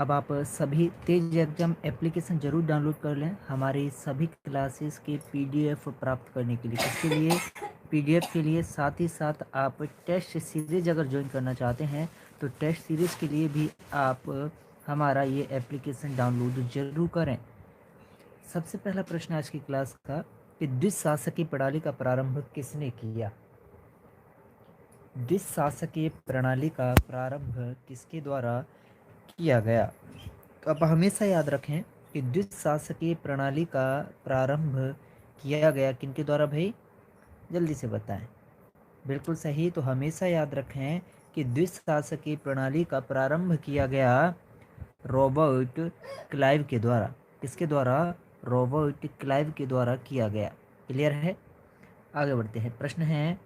अब आप सभी तेज एग्जाम एप्लीकेशन जरूर डाउनलोड कर लें हमारी सभी क्लासेस के पीडीएफ प्राप्त करने के लिए। इसके लिए पीडीएफ के लिए साथ ही साथ आप टेस्ट सीरीज अगर ज्वाइन करना चाहते हैं तो टेस्ट सीरीज के लिए भी आप हमारा ये एप्लीकेशन डाउनलोड जरूर करें। सबसे पहला प्रश्न आज की क्लास का कि द्विशासकीय प्रणाली का प्रारंभ किसने किया। द्विशासकीय प्रणाली का प्रारंभ किसके द्वारा किया गया। तो आप हमेशा याद रखें कि द्विशासकीय प्रणाली का प्रारंभ किया गया किनके द्वारा भाई, जल्दी से बताएं। बिल्कुल सही। तो हमेशा याद रखें कि द्विशासकीय प्रणाली का प्रारंभ किया गया रॉबर्ट क्लाइव के द्वारा। किसके द्वारा? रॉबर्ट क्लाइव के द्वारा किया गया। क्लियर है। आगे बढ़ते हैं। प्रश्न है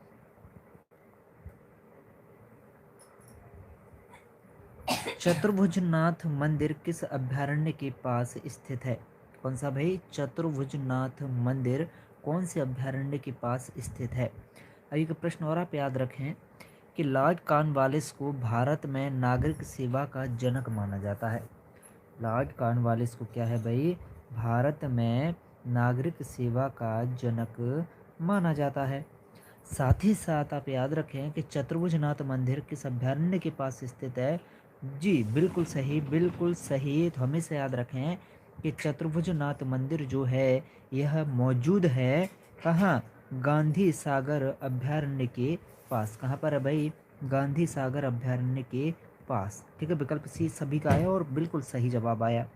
चतुर्भुजनाथ मंदिर किस अभयारण्य के पास स्थित है। कौन सा भाई? चतुर्भुजनाथ मंदिर कौन से अभयारण्य के पास स्थित है। अभी का प्रश्न और आप याद रखें कि लॉर्ड कॉर्नवालिस को भारत में नागरिक सेवा का जनक माना जाता है। लॉर्ड कॉर्नवालिस को क्या है भाई? भारत में नागरिक सेवा का जनक माना जाता है। साथ ही साथ आप याद रखें कि चतुर्भुजनाथ मंदिर किस अभयारण्य के पास स्थित है। जी बिल्कुल सही, बिल्कुल सही। तो हमेशा याद रखें कि चतुर्भुजनाथ मंदिर जो है यह मौजूद है कहाँ? गांधी सागर अभयारण्य के पास। कहाँ पर है भाई? गांधी सागर अभयारण्य के पास। ठीक है, विकल्प सी सभी का है और बिल्कुल सही जवाब आया।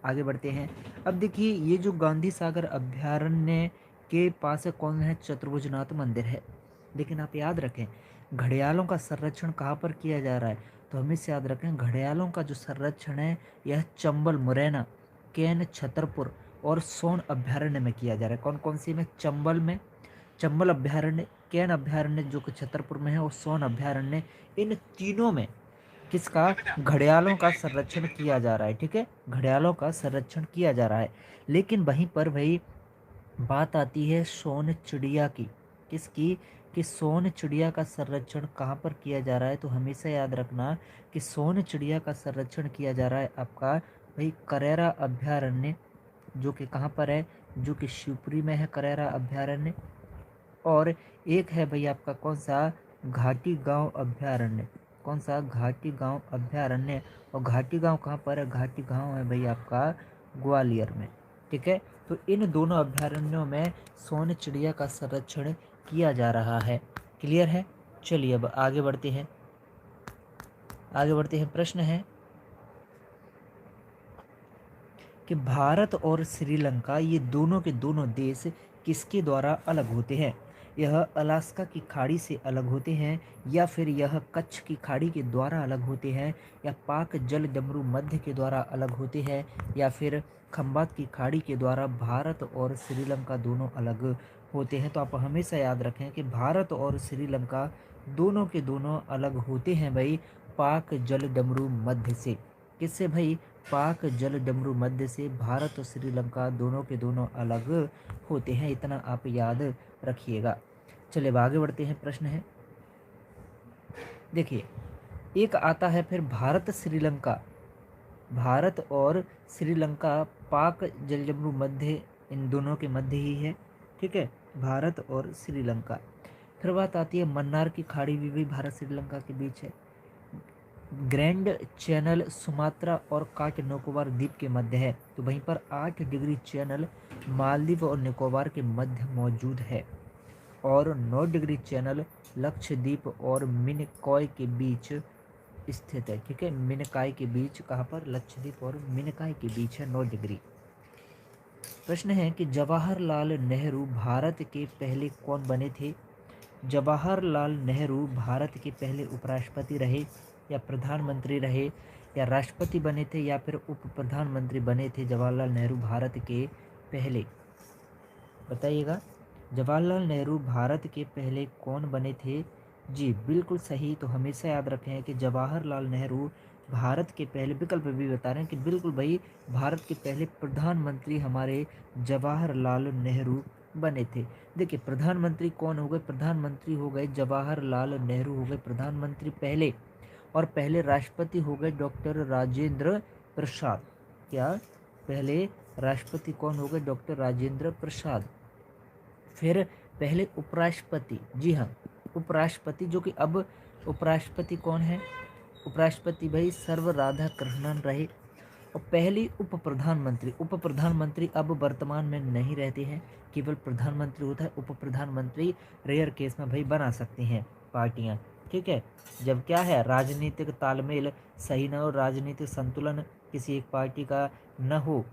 आगे बढ़ते हैं। अब देखिए ये जो गांधी सागर अभयारण्य के पास है कौन है? चतुर्भुजनाथ मंदिर है। लेकिन आप याद रखें घड़ियालों का संरक्षण कहाँ पर किया जा रहा है। तो हमेशा याद रखें घड़ियालों का जो संरक्षण है यह चंबल, मुरैना, केन, छतरपुर और सोन अभयारण्य में किया जा रहा है। कौन कौन सी में? चंबल में, चंबल अभयारण्य, केन अभयारण्य जो कि छतरपुर में है और सोन अभयारण्य, इन तीनों में किसका? घड़ियालों का संरक्षण किया जा रहा है। ठीक है, घड़ियालों का संरक्षण किया जा रहा है। लेकिन वहीं पर भाई बात आती है सोन चिड़िया की। किसकी? कि सोन चिड़िया का संरक्षण कहाँ पर किया जा रहा है। तो हमेशा याद रखना कि सोन चिड़िया का संरक्षण किया जा रहा है आपका भाई करेरा अभयारण्य, जो कि कहाँ पर है? जो कि शिवपुरी में है करेरा अभयारण्य। और एक है भाई आपका कौन सा? घाटी गांव अभयारण्य। कौन सा? घाटी गांव अभयारण्य। और घाटी गांव कहाँ पर है? घाटी गांव है भाई आपका ग्वालियर में। ठीक है, तो इन दोनों अभयारण्यों में सोन चिड़िया का संरक्षण किया जा रहा है। क्लियर है। चलिए अब आगे बढ़ते हैं। आगे बढ़ते हैं। प्रश्न है कि भारत और श्रीलंका ये दोनों के दोनों देश किसके द्वारा अलग होते हैं। यह अलास्का की खाड़ी से अलग होते हैं या फिर यह कच्छ की खाड़ी के द्वारा अलग होते हैं या पाक जल डमरू मध्य के द्वारा अलग होते हैं या फिर खंबात की खाड़ी के द्वारा भारत और श्रीलंका दोनों अलग होते हैं। तो आप हमेशा याद रखें कि भारत और श्रीलंका दोनों के दोनों अलग होते हैं भाई पाक जल डमरू मध्य से। किससे भाई? पाक जल डमरू मध्य से भारत और श्रीलंका दोनों के दोनों अलग होते हैं। इतना आप याद रखिएगा। चलिए अब आगे बढ़ते हैं। प्रश्न है देखिए एक आता है फिर भारत श्रीलंका, भारत और श्रीलंका पाक जल डमरू मध्य इन दोनों के मध्य ही है। ठीक है, भारत और श्रीलंका। फिर बात आती है मन्नार की खाड़ी भी भारत श्रीलंका के बीच है। ग्रैंड चैनल सुमात्रा और काट निकोबार द्वीप के मध्य है। तो वहीं पर 8 डिग्री चैनल मालदीव और निकोबार के मध्य मौजूद है और 9 डिग्री चैनल लक्षद्वीप और मिनिकॉय के बीच स्थित है। ठीक है, मिनिकॉय के बीच कहाँ पर? लक्षद्वीप और मिनिकॉय के बीच है 9 डिग्री। प्रश्न है कि जवाहरलाल नेहरू भारत के पहले कौन बने थे। जवाहरलाल नेहरू भारत के पहले उपराष्ट्रपति रहे या प्रधानमंत्री रहे या राष्ट्रपति बने थे या फिर उप प्रधानमंत्री बने थे जवाहरलाल नेहरू भारत के पहले? बताइएगा। जवाहरलाल नेहरू भारत के पहले कौन बने थे? जी बिल्कुल सही। तो हमेशा याद रखें कि जवाहरलाल नेहरू भारत के पहले, विकल्प भी बता रहे हैं कि बिल्कुल भाई भारत के पहले प्रधानमंत्री हमारे जवाहरलाल नेहरू बने थे। देखिए प्रधानमंत्री कौन हो गए? प्रधानमंत्री हो गए जवाहरलाल नेहरू हो गए प्रधानमंत्री पहले, और पहले राष्ट्रपति हो गए डॉक्टर राजेंद्र प्रसाद। क्या पहले राष्ट्रपति कौन हो गए? डॉक्टर राजेंद्र प्रसाद। फिर पहले उपराष्ट्रपति, जी हाँ उपराष्ट्रपति, जो कि अब उपराष्ट्रपति कौन है? उपराष्ट्रपति भाई सर्व राधा कृष्णन रहे। और पहली उप प्रधानमंत्री, उप प्रधानमंत्री अब वर्तमान में नहीं रहते हैं, केवल प्रधानमंत्री होता है। उप प्रधानमंत्री रेयर केस में भाई बना सकती हैं पार्टियां, ठीक है। जब क्या है, राजनीतिक तालमेल सही न हो, राजनीतिक संतुलन किसी एक पार्टी का न हो,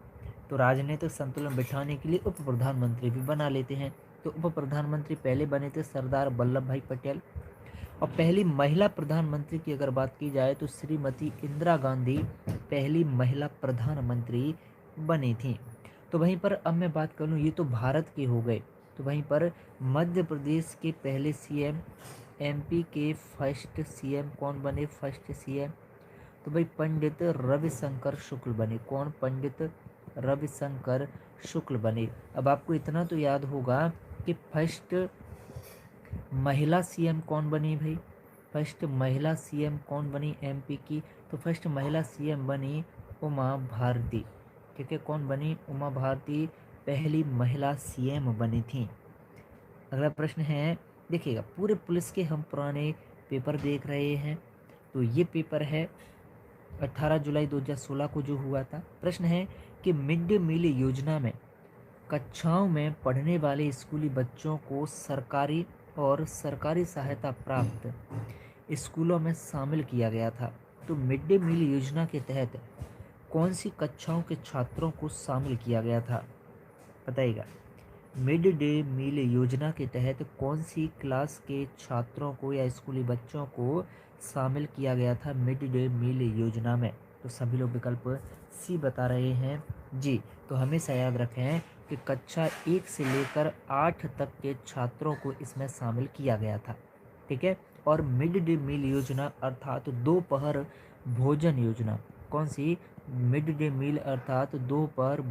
तो राजनीतिक संतुलन बिठाने के लिए उप प्रधानमंत्री भी बना लेते हैं। तो उप प्रधानमंत्री पहले बने थे सरदार वल्लभ भाई पटेल। और पहली महिला प्रधानमंत्री की अगर बात की जाए तो श्रीमती इंदिरा गांधी पहली महिला प्रधानमंत्री बनी थी। तो वहीं पर अब मैं बात कर लूँ, ये तो भारत के हो गए। तो वहीं पर मध्य प्रदेश के पहले सीएम, एमपी के फर्स्ट सीएम कौन बने? फर्स्ट सीएम तो भाई पंडित रविशंकर शुक्ल बने। कौन? पंडित रविशंकर शुक्ल बने। अब आपको इतना तो याद होगा कि फर्स्ट महिला सीएम कौन बनी भाई? फर्स्ट महिला सीएम कौन बनी एमपी की? तो फर्स्ट महिला सीएम बनी उमा भारती, ठीक है। कौन बनी? उमा भारती पहली महिला सीएम बनी थी। अगला प्रश्न है, देखिएगा पूरे पुलिस के हम पुराने पेपर देख रहे हैं। तो ये पेपर है 18 जुलाई 2016 को जो हुआ था। प्रश्न है कि मिड डे मील योजना में कक्षाओं में पढ़ने वाले स्कूली बच्चों को सरकारी और सरकारी सहायता प्राप्त स्कूलों में शामिल किया गया था। तो मिड डे मील योजना के तहत कौन सी कक्षाओं के छात्रों को शामिल किया गया था? बताइएगा। मिड डे मील योजना के तहत कौन सी क्लास के छात्रों को या स्कूली बच्चों को शामिल किया गया था मिड डे मील योजना में? तो सभी लोग विकल्प सी बता रहे हैं जी। तो हमेशा याद रखें कि कक्षा 1 से लेकर 8 तक के छात्रों को इसमें शामिल किया गया था, ठीक है। और मिड डे मील योजना अर्थात दोपहर भोजन योजना, कौन सी? मिड डे मील अर्थात दोपहर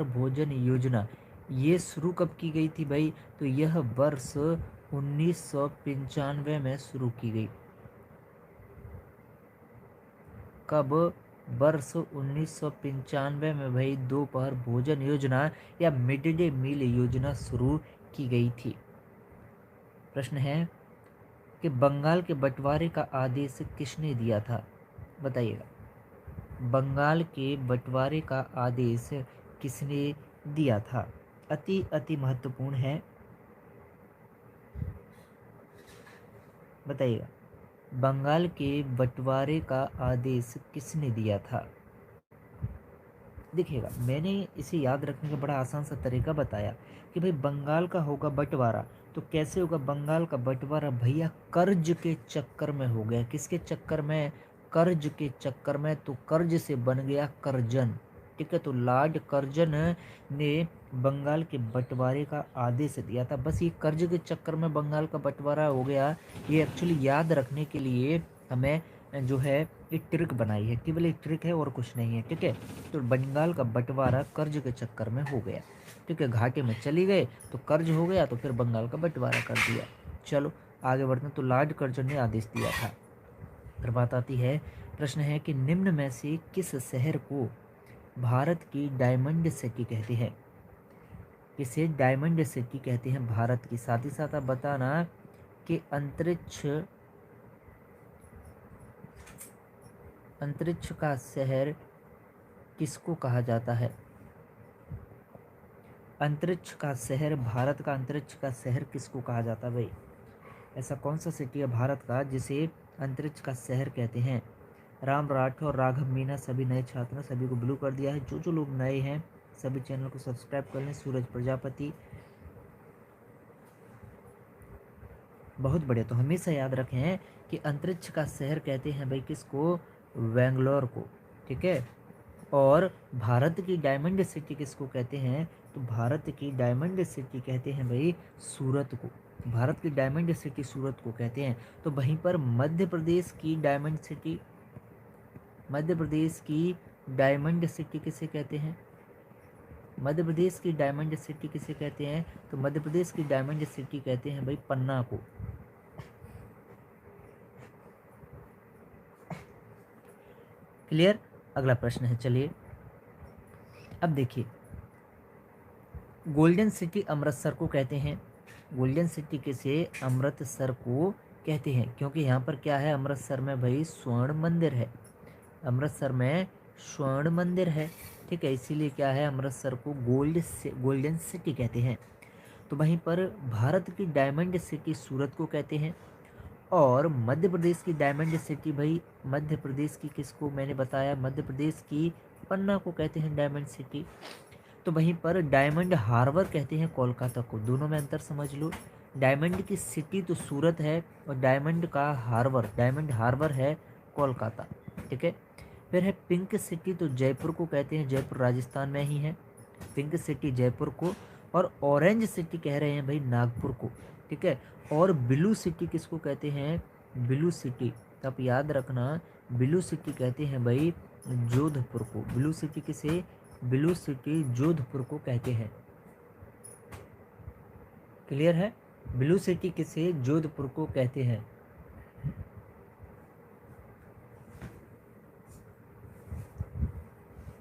भोजन योजना, ये शुरू कब की गई थी भाई? तो यह वर्ष 1995 में शुरू की गई। कब? वर्ष 1995 में भाई दोपहर भोजन योजना या मिड डे मील योजना शुरू की गई थी। प्रश्न है कि बंगाल के बंटवारे का आदेश किसने दिया था? बताइएगा। बंगाल के बंटवारे का आदेश किसने दिया था? अति महत्वपूर्ण है, बताइएगा। बंगाल के बंटवारे का आदेश किसने दिया था? देखिएगा, मैंने इसे याद रखने का बड़ा आसान सा तरीका बताया कि भाई बंगाल का होगा बंटवारा। तो कैसे होगा बंगाल का बंटवारा? भैया कर्ज के चक्कर में हो गया। किसके चक्कर में? कर्ज के चक्कर में। तो कर्ज से बन गया करजन, ठीक है। तो लॉर्ड कर्जन ने बंगाल के बंटवारे का आदेश दिया था। बस ये कर्ज के चक्कर में बंगाल का बंटवारा हो गया। ये एक्चुअली याद रखने के लिए हमें जो है एक ट्रिक बनाई है, केवल एक ट्रिक है और कुछ नहीं है, ठीक है। तो बंगाल का बंटवारा कर्ज के चक्कर में हो गया, ठीक है। घाटे में चली गए तो कर्ज हो गया, तो फिर बंगाल का बंटवारा कर दिया। चलो आगे बढ़ते हैं। तो लॉर्ड कर्जन ने आदेश दिया था। फिर बात आती है, प्रश्न है कि निम्न में से किस शहर को भारत की डायमंड सिटी कहते हैं? इसे डायमंड सिटी कहते हैं भारत की। साथ ही साथ आप बताना कि अंतरिक्ष का शहर किसको कहा जाता है? अंतरिक्ष का शहर, भारत का अंतरिक्ष का शहर किसको कहा जाता है भाई? ऐसा कौन सा सिटी है भारत का जिसे अंतरिक्ष का शहर कहते हैं? राम राठौर, राघव मीना सभी नए छात्रों, सभी को ब्लू कर दिया है। जो लोग नए हैं सभी चैनल को सब्सक्राइब कर लें। सूरज प्रजापति, बहुत बढ़िया। तो हमेशा याद रखें कि अंतरिक्ष का शहर कहते हैं भाई किसको? बेंगलोर को, ठीक है। और भारत की डायमंड सिटी किसको कहते हैं? तो भारत की डायमंड सिटी कहते हैं भाई सूरत को। भारत की डायमंड सिटी सूरत को कहते हैं। तो वहीं पर मध्य प्रदेश की डायमंड सिटी किसे कहते हैं? मध्य प्रदेश की डायमंड सिटी किसे कहते हैं? तो मध्य प्रदेश की डायमंड सिटी कहते हैं भाई पन्ना को। क्लियर। अगला प्रश्न है, चलिए अब देखिए, गोल्डन सिटी अमृतसर को कहते हैं। गोल्डन सिटी किसे अमृतसर को कहते हैं, क्योंकि यहाँ पर क्या है, अमृतसर में भाई स्वर्ण मंदिर है। अमृतसर में स्वर्ण मंदिर है, ठीक है, इसीलिए क्या है, अमृतसर को गोल्डन सिटी कहते हैं। तो वहीं पर भारत की डायमंड सिटी सूरत को कहते हैं। और मध्य प्रदेश की डायमंड सिटी भाई, मध्य प्रदेश की किसको मैंने बताया, मध्य प्रदेश की पन्ना को कहते हैं डायमंड सिटी। तो वहीं पर डायमंड हार्बर कहते हैं कोलकाता को। दोनों में अंतर समझ लो, डायमंड की सिटी तो सूरत है और डायमंड हार्बर है कोलकाता, ठीक है। फिर है पिंक सिटी, तो जयपुर को कहते हैं, जयपुर राजस्थान में ही है, पिंक सिटी जयपुर को। और ऑरेंज सिटी कह रहे हैं भाई नागपुर को, ठीक है। और ब्लू सिटी किसको कहते हैं, ब्लू सिटी, तो आप याद रखना, ब्लू सिटी कहते हैं भाई जोधपुर को। ब्लू सिटी किसे, ब्लू सिटी जोधपुर को कहते हैं। क्लियर है, ब्लू सिटी किसे, जोधपुर को कहते हैं।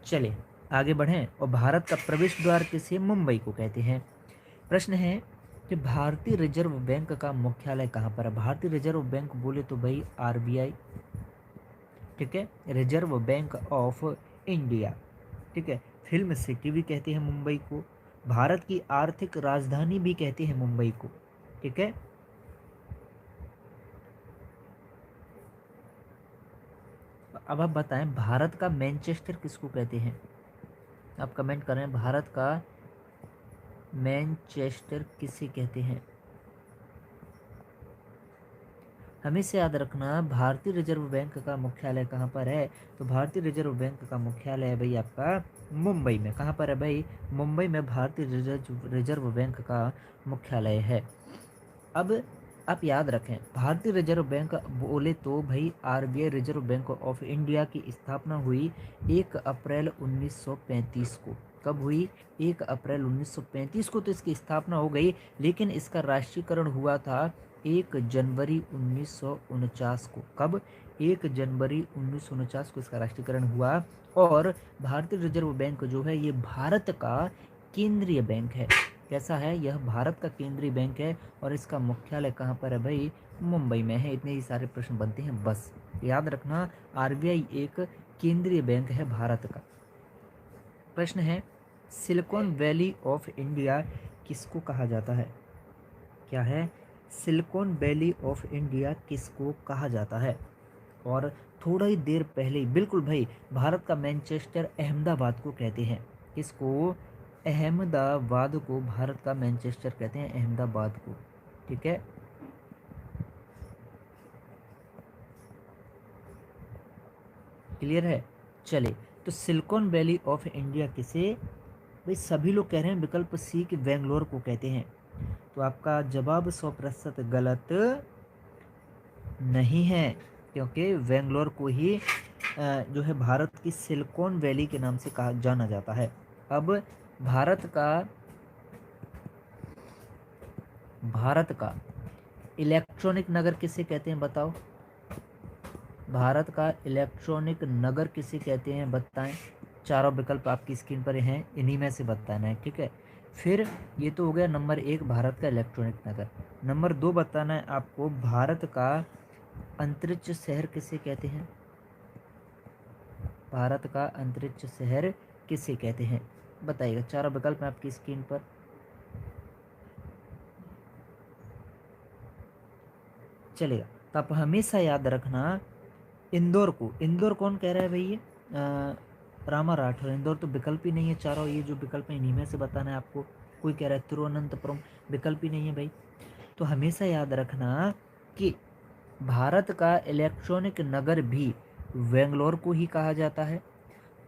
चलिए आगे बढ़ें। और भारत का प्रवेश द्वार किसे, मुंबई को कहते हैं। प्रश्न है कि भारतीय रिजर्व बैंक का मुख्यालय कहाँ पर है। भारतीय रिजर्व बैंक बोले तो भाई आरबीआई, ठीक है, रिजर्व बैंक ऑफ इंडिया, ठीक है। फिल्म सिटी भी कहते हैं मुंबई को, भारत की आर्थिक राजधानी भी कहते हैं मुंबई को, ठीक है। अब आप बताएं भारत का मैनचेस्टर किसको कहते हैं। आप कमेंट करें, भारत का मैनचेस्टर किसे कहते हैं। हमेशा याद रखना, भारतीय रिजर्व बैंक का मुख्यालय कहाँ पर है, तो भारतीय रिजर्व बैंक का मुख्यालय है भाई आपका मुंबई में। कहाँ पर है भाई, मुंबई में भारतीय रिजर्व बैंक का मुख्यालय है। अब आप याद रखें, भारतीय रिजर्व बैंक बोले तो भाई RBI, reserve bank of India की स्थापना हुई 1 अप्रैल 1935 को। कब हुई, 1 अप्रैल 1935 को तो इसकी स्थापना हो गई, लेकिन इसका राष्ट्रीयकरण हुआ था 1 जनवरी 1949 को। कब, 1 जनवरी 1949 को इसका राष्ट्रीयकरण हुआ। और भारतीय रिजर्व बैंक जो है ये भारत का केंद्रीय बैंक है। कैसा है, यह भारत का केंद्रीय बैंक है और इसका मुख्यालय कहाँ पर है भाई, मुंबई में है। इतने ही सारे प्रश्न बनते हैं, बस याद रखना आरबीआई एक केंद्रीय बैंक है भारत का। प्रश्न है, सिलिकॉन वैली ऑफ इंडिया किसको कहा जाता है। क्या है, सिलिकॉन वैली ऑफ इंडिया किसको कहा जाता है। और थोड़ा ही देर पहले ही, बिल्कुल भाई, भारत का मैनचेस्टर अहमदाबाद को कहते हैं। किसको, अहमदाबाद को भारत का मैनचेस्टर कहते हैं, अहमदाबाद को, ठीक है। क्लियर है। चले, तो सिलिकॉन वैली ऑफ इंडिया किसे, भाई सभी लोग कह रहे हैं विकल्प सी कि बेंगलोर को कहते हैं। तो आपका जवाब 100% गलत नहीं है, क्योंकि बेंगलोर को ही जो है भारत की सिलिकॉन वैली के नाम से कहा जाना जाता है। अब भारत का इलेक्ट्रॉनिक नगर किसे कहते हैं, बताओ। भारत का इलेक्ट्रॉनिक नगर किसे कहते हैं, बताएं। चारों विकल्प आपकी स्क्रीन पर हैं, इन्हीं में से बताना है, ठीक है। फिर ये तो हो गया नंबर 1 भारत का इलेक्ट्रॉनिक नगर। नंबर 2 बताना है आपको, भारत का अंतरिक्ष शहर किसे कहते हैं। भारत का अंतरिक्ष शहर किसे कहते हैं, बताइएगा। चारों विकल्प हैं आपकी स्क्रीन पर। चलेगा, तो आप हमेशा याद रखना इंदौर को। इंदौर कौन कह रहा है भैया, रामा राठौर। इंदौर तो विकल्प ही नहीं है, चारों ये जो विकल्प है इन्हीं में से बताना है आपको। कोई कह रहा है तिरुवनंतपुरम, विकल्प ही नहीं है भाई। तो हमेशा याद रखना कि भारत का इलेक्ट्रॉनिक नगर भी बेंगलोर को ही कहा जाता है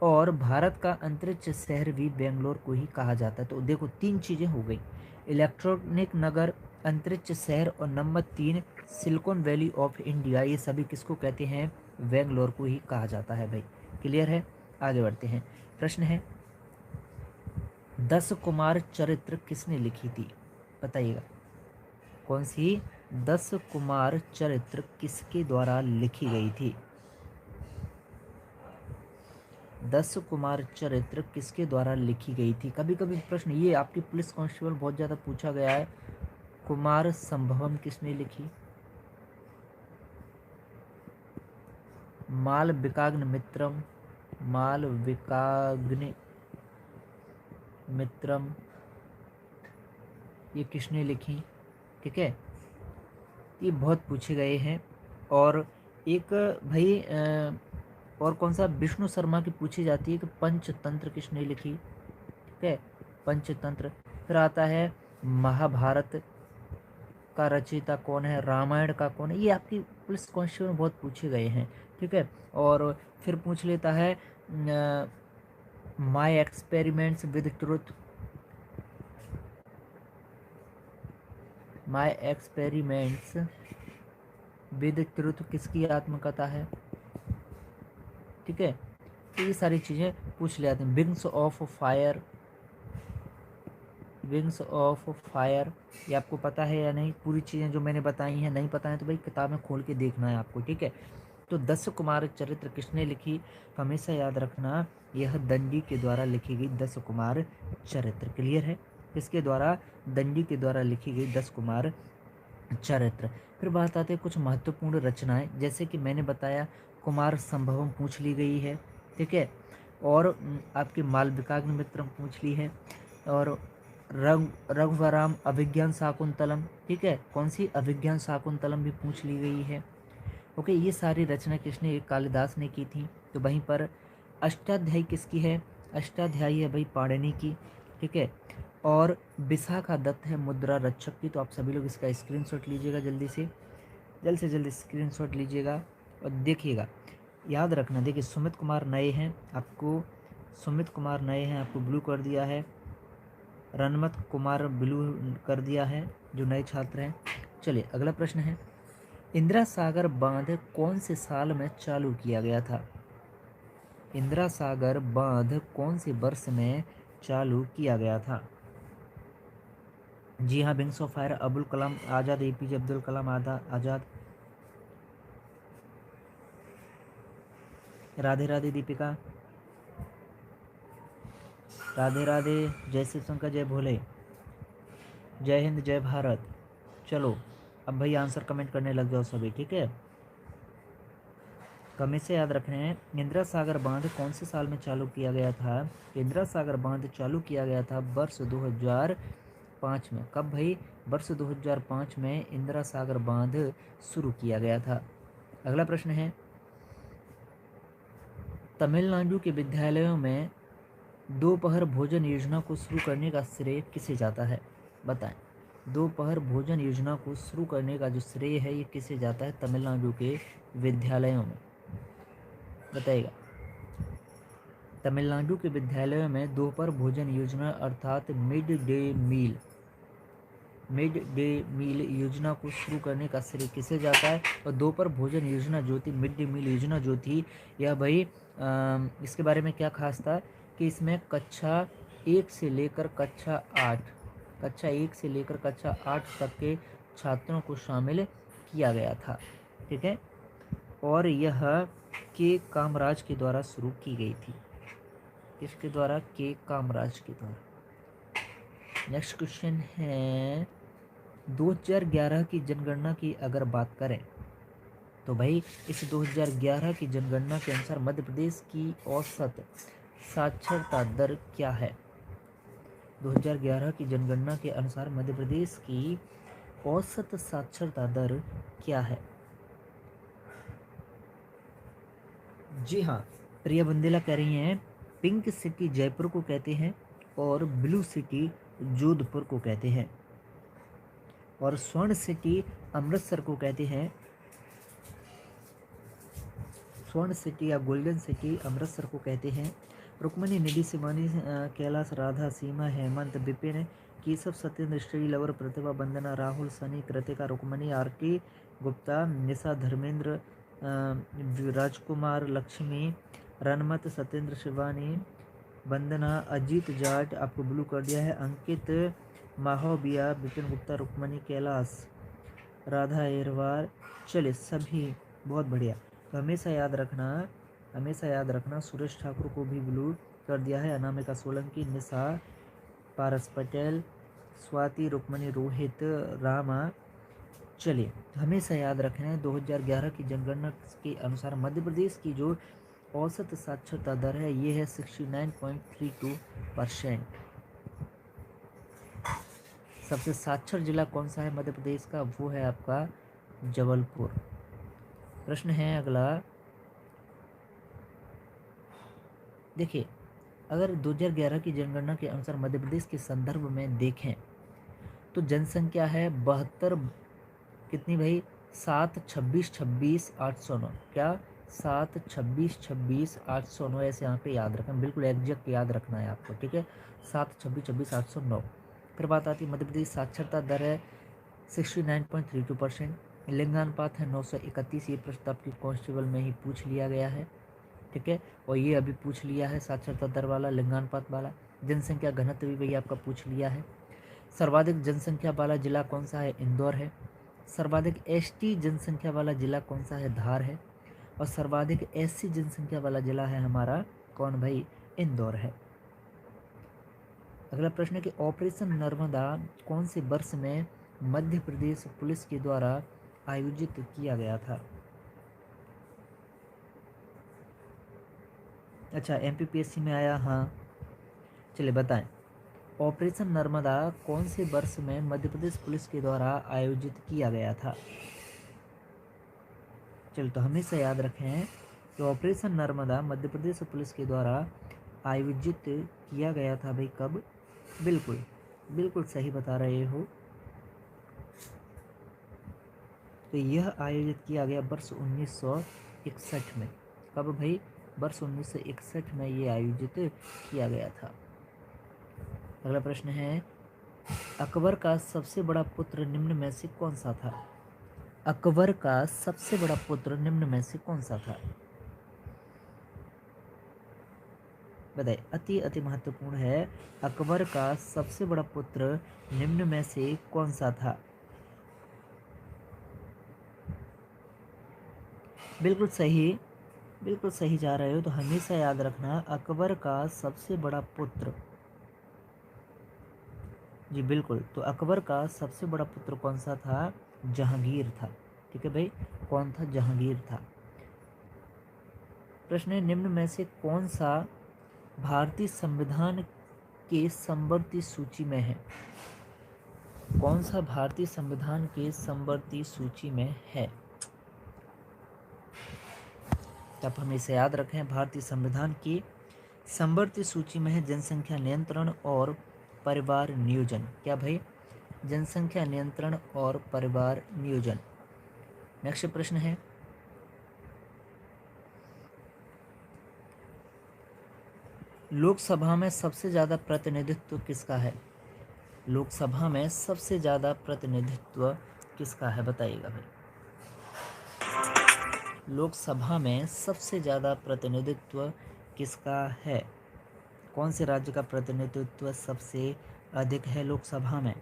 और भारत का अंतरिक्ष शहर भी बेंगलोर को ही कहा जाता है। तो देखो 3 चीज़ें हो गई, इलेक्ट्रॉनिक नगर, अंतरिक्ष शहर और number 3 silicon valley of India. ये सभी किसको कहते हैं, बेंगलोर को ही कहा जाता है भाई। क्लियर है, आगे बढ़ते हैं। प्रश्न है, 10 कुमार चरित्र किसने लिखी थी, बताइएगा। कौन सी 10 कुमार चरित्र किसके द्वारा लिखी गई थी। दस कुमार चरित्र किसके द्वारा लिखी गई थी? कभी कभी प्रश्न ये आपकी पुलिस कांस्टेबल बहुत ज़्यादा पूछा गया है। कुमार संभवम किसने लिखी? मालविकाग्नि मित्रम, मालविकाग्नि मित्रम ये किसने लिखी? ठीक है, ये बहुत पूछे गए हैं। और एक भाई और कौन सा विष्णु शर्मा की पूछी जाती है कि पंचतंत्र किसने लिखी? ठीक है, पंचतंत्र। फिर आता है महाभारत का रचयिता कौन है, रामायण का कौन है? ये आपकी पुलिस कांस्टेबल में बहुत पूछे गए हैं। ठीक है, और फिर पूछ लेता है my experiments with truth, my experiments with truth किसकी आत्मकथा है? ठीक है, तो ये सारी चीज़ें पूछ ले आते हैं। Wings of fire, wings of fire ये आपको पता है या नहीं? पूरी चीज़ें जो मैंने बताई हैं नहीं पता है तो भाई किताब में खोल के देखना है आपको। ठीक है, तो दस कुमार चरित्र किसने लिखी? तो हमेशा याद रखना यह दंडी के द्वारा लिखी गई दस कुमार चरित्र। क्लियर है? किसके द्वारा? दंडी के द्वारा लिखी गई दस कुमार चरित्र। फिर बात आती है कुछ महत्वपूर्ण रचनाएं, जैसे कि मैंने बताया कुमार संभवम पूछ ली गई है। ठीक है, और आपकी मालविकाग्नि मित्रम पूछ ली है, और रघुवराम अभिज्ञान शाकुंतलम, ठीक है, कौन सी? अभिज्ञान शाकुंतलम भी पूछ ली गई है। ओके, ये सारी रचना किसने? कालिदास ने की थी। तो वहीं पर अष्टाध्यायी किसकी है? अष्टाध्यायी है भाई पाणिनि की। ठीक है, और विशाखा दत्त है मुद्रा रक्षक की। तो आप सभी लोग इसका स्क्रीनशॉट लीजिएगा, जल्द से जल्द स्क्रीनशॉट लीजिएगा और देखिएगा, याद रखना। देखिए सुमित कुमार नए हैं, आपको ब्लू कर दिया है, रनमत कुमार ब्लू कर दिया है जो नए छात्र हैं। चलिए अगला प्रश्न है, इंदिरा सागर बांध कौन से साल में चालू किया गया था? इंदिरा सागर बांध कौन से वर्ष में चालू किया गया था? जी हाँ, wings of fire Abul Kalam Azad, APJ Abdul Kalam Azad. Radhe Radhe Deepika, Radhe Radhe, जय शिव शंकर, जय भोले, जय हिंद, जय भारत। चलो अब भाई आंसर कमेंट करने लग जाओ सभी। ठीक है, कमें से याद रखने हैं। इंदिरा सागर बांध कौन से साल में चालू किया गया था? इंदिरा सागर बांध चालू किया गया था वर्ष 2005 में। कब भाई? वर्ष 2005 में इंदिरा सागर बांध शुरू किया गया था। अगला प्रश्न है, तमिलनाडु के विद्यालयों में दोपहर भोजन योजना को शुरू करने का श्रेय किसे जाता है? बताएं, दोपहर भोजन योजना को शुरू करने का जो श्रेय है ये किसे जाता है तमिलनाडु के विद्यालयों में? बताइएगा। तमिलनाडु के विद्यालयों में दोपहर भोजन योजना अर्थात मिड डे मील योजना को शुरू करने का श्रेय किसे जाता है? और दोपहर भोजन योजना जो थी, मिड डे मील योजना जो थी, यह भाई इसके बारे में क्या खास था कि इसमें कक्षा 1 से लेकर कक्षा 8 तक के छात्रों को शामिल किया गया था। ठीक है, और यह के कामराज के द्वारा शुरू की गई थी। किसके द्वारा? के कामराज के द्वारा। नेक्स्ट क्वेश्चन है, 2011 की जनगणना की अगर बात करें तो भाई इस 2011 की जनगणना के अनुसार मध्य प्रदेश की औसत साक्षरता दर क्या है? 2011 की जनगणना के अनुसार मध्य प्रदेश की औसत साक्षरता दर क्या है? जी हाँ, प्रिया बुंदेला कह रही हैं पिंक सिटी जयपुर को कहते हैं और ब्लू सिटी जोधपुर को कहते हैं, और स्वर्ण सिटी अमृतसर को कहते हैं। स्वर्ण सिटी या गोल्डन सिटी अमृतसर को कहते हैं। रुक्मणी, निधि, शिवानी, कैलाश, राधा, सीमा, हेमंत, विपिन, केशव, सत्येंद्र, श्री, लवर, प्रतिभा, वंदना, राहुल, सनी, कृतिका, रुक्मणी, आरती गुप्ता, निशा, धर्मेंद्र, राजकुमार, लक्ष्मी, रनमत, सत्येंद्र, शिवानी, वंदना, अजीत जाट आपको ब्लू कर दिया है, अंकित, माहौबिया, विपिन गुप्ता, रुक्मणी, कैलाश, राधा एरवार। चलिए सभी बहुत बढ़िया। तो हमेशा याद रखना हमेशा याद रखना। सुरेश ठाकुर को भी ब्लू कर दिया है। अनामिका सोलंकी, निशा, पारस पटेल, स्वाति, रुक्मणी, रोहित, रामा। चलिए, हमेशा याद रखें 2011 की जनगणना के अनुसार मध्य प्रदेश की जो औसत साक्षरता दर है ये है 69.32%। सबसे साक्षर जिला कौन सा है मध्य प्रदेश का? वो है आपका जबलपुर। प्रश्न है अगला, देखिए अगर 2011 की जनगणना के अनुसार मध्य प्रदेश के संदर्भ में देखें तो जनसंख्या है 72, कितनी भाई? 7, 26, 26, 809। क्या? 7, 26, 26, 809। ऐसे यहाँ पे याद रखें, बिल्कुल एग्जैक्ट याद रखना है आपको, ठीक है। 7, 26, 26, 809। फिर बात आती है मध्य प्रदेश साक्षरता दर है 69.32%। लिंगानुपात है 931। ये प्रश्न आपकी कांस्टेबल में ही पूछ लिया गया है, ठीक है। और ये अभी पूछ लिया है साक्षरता दर वाला, लिंगानुपात वाला। जनसंख्या घनत्व भी भैया आपका पूछ लिया है। सर्वाधिक जनसंख्या वाला जिला कौन सा है? इंदौर है। सर्वाधिक एसटी जनसंख्या वाला जिला कौन सा है? धार है। और सर्वाधिक एससी जनसंख्या वाला जिला है हमारा कौन भाई? इंदौर है। अगला प्रश्न है कि ऑपरेशन नर्मदा कौन से वर्ष में मध्य प्रदेश पुलिस के द्वारा आयोजित किया गया था? अच्छा, एमपीपीएससी में आया, हाँ। चलिए बताएं, ऑपरेशन नर्मदा कौन से वर्ष में मध्य प्रदेश पुलिस के द्वारा आयोजित किया गया था? चलो, तो हमेशा याद रखें कि ऑपरेशन नर्मदा मध्य प्रदेश पुलिस के द्वारा आयोजित किया गया था भाई कब? बिल्कुल बिल्कुल सही बता रहे हो। तो यह आयोजित किया गया वर्ष 1961 में। कब भाई? वर्ष 1961 में ये आयोजित किया गया था। अगला प्रश्न है, अकबर का सबसे बड़ा पुत्र निम्न में से कौन सा था? अकबर का सबसे बड़ा पुत्र निम्न में से कौन सा था? बताइए, अति अति महत्वपूर्ण है। अकबर का सबसे बड़ा पुत्र निम्न में से कौन सा था? बिल्कुल सही, बिल्कुल सही जा रहे हो। तो हमेशा याद रखना, अकबर का सबसे बड़ा पुत्र, जी बिल्कुल, तो अकबर का सबसे बड़ा पुत्र कौन सा था? जहांगीर था, ठीक है भाई। कौन था? जहांगीर था। प्रश्न है, निम्न में से कौन सा भारतीय संविधान के समवर्ती सूची में है? कौन सा भारतीय संविधान के समवर्ती सूची में है? तो आप हमेशा याद रखें, भारतीय संविधान की समवर्ती सूची में है जनसंख्या नियंत्रण और परिवार नियोजन। क्या भाई? जनसंख्या नियंत्रण और परिवार नियोजन। नेक्स्ट प्रश्न है, लोकसभा में सबसे ज्यादा प्रतिनिधित्व किसका है? लोकसभा में सबसे ज्यादा प्रतिनिधित्व किसका है? बताइएगा भाई। लोकसभा में सबसे ज्यादा प्रतिनिधित्व किसका है? कौन से राज्य का प्रतिनिधित्व सबसे अधिक है लोकसभा में?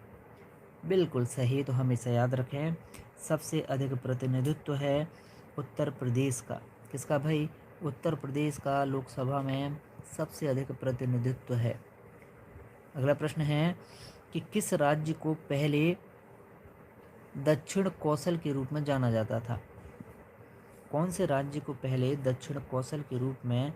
बिल्कुल सही। तो हमेशा याद रखें, सबसे अधिक प्रतिनिधित्व है उत्तर प्रदेश का। किसका भाई? उत्तर प्रदेश का लोकसभा में सबसे अधिक प्रतिनिधित्व है। अगला प्रश्न है कि किस राज्य को पहले दक्षिण कौशल के रूप में जाना जाता था? कौन से राज्य को पहले दक्षिण कौशल के रूप में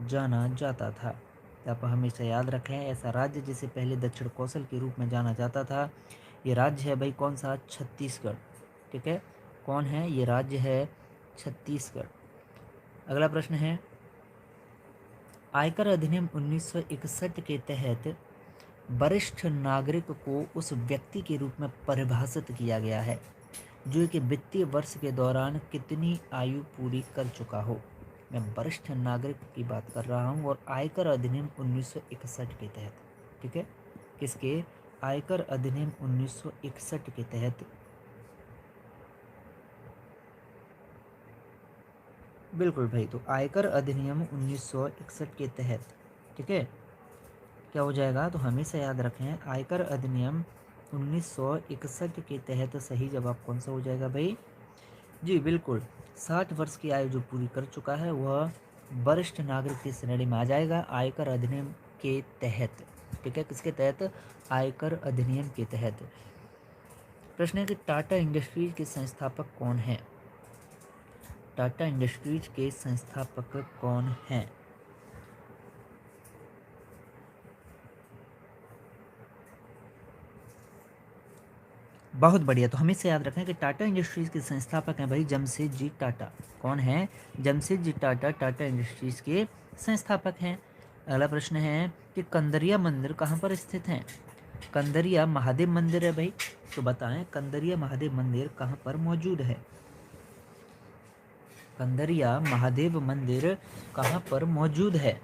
जाना जाता था? तो आप हमेशा याद रखें, ऐसा राज्य जिसे पहले दक्षिण कौशल के रूप में जाना जाता था, ये राज्य है भाई कौन सा? छत्तीसगढ़, ठीक है। कौन है? ये राज्य है छत्तीसगढ़। अगला प्रश्न है, आयकर अधिनियम 1961 के तहत वरिष्ठ नागरिक को उस व्यक्ति के रूप में परिभाषित किया गया है जो एक वित्तीय वर्ष के दौरान कितनी आयु पूरी कर चुका हो। मैं वरिष्ठ नागरिक की बात कर रहा हूँ और आयकर अधिनियम 1961 के तहत, ठीक है। किसके? आयकर अधिनियम 1961 के तहत। बिल्कुल भाई, तो आयकर अधिनियम 1961 के तहत, ठीक है। क्या हो जाएगा? तो हमेशा याद रखें, आयकर अधिनियम 1961 के तहत सही जवाब कौन सा हो जाएगा भाई? जी बिल्कुल, 60 वर्ष की आयु जो पूरी कर चुका है वह वरिष्ठ नागरिक की श्रेणी में आ जाएगा आयकर अधिनियम के तहत। ठीक है, किसके तहत? आयकर अधिनियम के तहत। प्रश्न है कि टाटा इंडस्ट्रीज के संस्थापक कौन हैं? टाटा इंडस्ट्रीज के संस्थापक कौन हैं? बहुत बढ़िया। तो हमें से याद रखें कि टाटा इंडस्ट्रीज के संस्थापक हैं भाई जमशेदजी टाटा। कौन है? जमशेदजी टाटा टाटा इंडस्ट्रीज के संस्थापक हैं। अगला प्रश्न है कि कंदरिया मंदिर कहाँ पर स्थित है? कंदरिया महादेव मंदिर है भाई। तो बताएं कंदरिया महादेव मंदिर कहाँ पर मौजूद है? कंदरिया महादेव मंदिर कहाँ पर मौजूद है?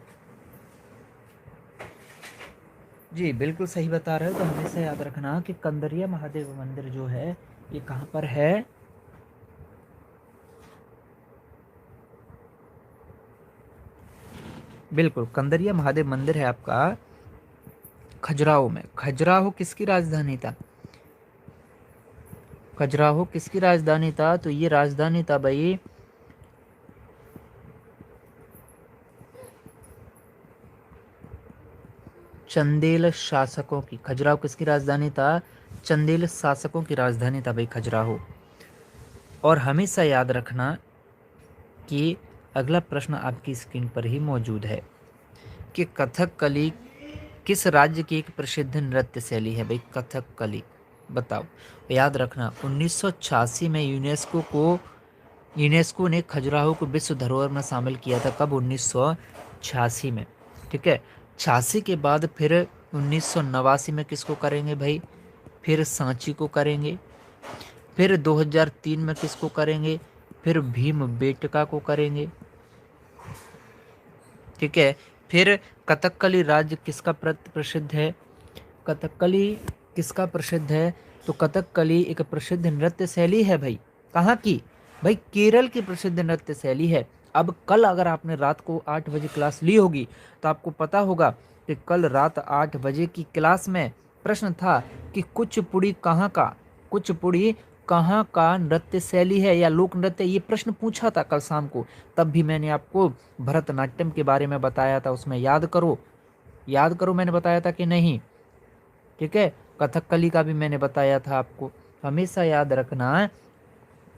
जी बिल्कुल सही बता रहे हो। तो हमेशा याद रखना कि कंदरिया महादेव मंदिर जो है ये कहाँ पर है? बिल्कुल, कंदरिया महादेव मंदिर है आपका खजुराहो में। खजुराहो किसकी राजधानी था? खजुराहो किसकी राजधानी था? तो ये राजधानी था भाई चंदेल शासकों की। खजुराहो किसकी राजधानी था? चंदेल शासकों की राजधानी था भाई खजुराहो। और हमेशा याद रखना कि अगला प्रश्न आपकी स्क्रीन पर ही मौजूद है कि कथकली किस राज्य की एक प्रसिद्ध नृत्य शैली है भाई? कथकली बताओ। याद रखना 1986 में यूनेस्को ने खजुराहो को विश्व धरोहर में शामिल किया था। कब? 1986 में। ठीक है, 86 के बाद फिर 1989 में किसको करेंगे भाई? फिर सांची को करेंगे। फिर 2003 में किसको करेंगे? फिर भीम बेटका को करेंगे। ठीक है, फिर कथकली राज्य किसका प्रसिद्ध है? कथकली किसका प्रसिद्ध है? तो कथकली एक प्रसिद्ध नृत्य शैली है भाई। कहाँ की? भाई केरल की प्रसिद्ध नृत्य शैली है। अब कल अगर आपने रात को 8 बजे क्लास ली होगी तो आपको पता होगा कि कल रात 8 बजे की क्लास में प्रश्न था कि कुचिपुड़ी कहाँ का, कुचिपुड़ी कहाँ का नृत्य शैली है या लोक नृत्य, ये प्रश्न पूछा था कल शाम को। तब भी मैंने आपको भरतनाट्यम के बारे में बताया था, उसमें याद करो, याद करो मैंने बताया था कि नहीं? ठीक है, कथकली का भी मैंने बताया था आपको। हमेशा याद रखना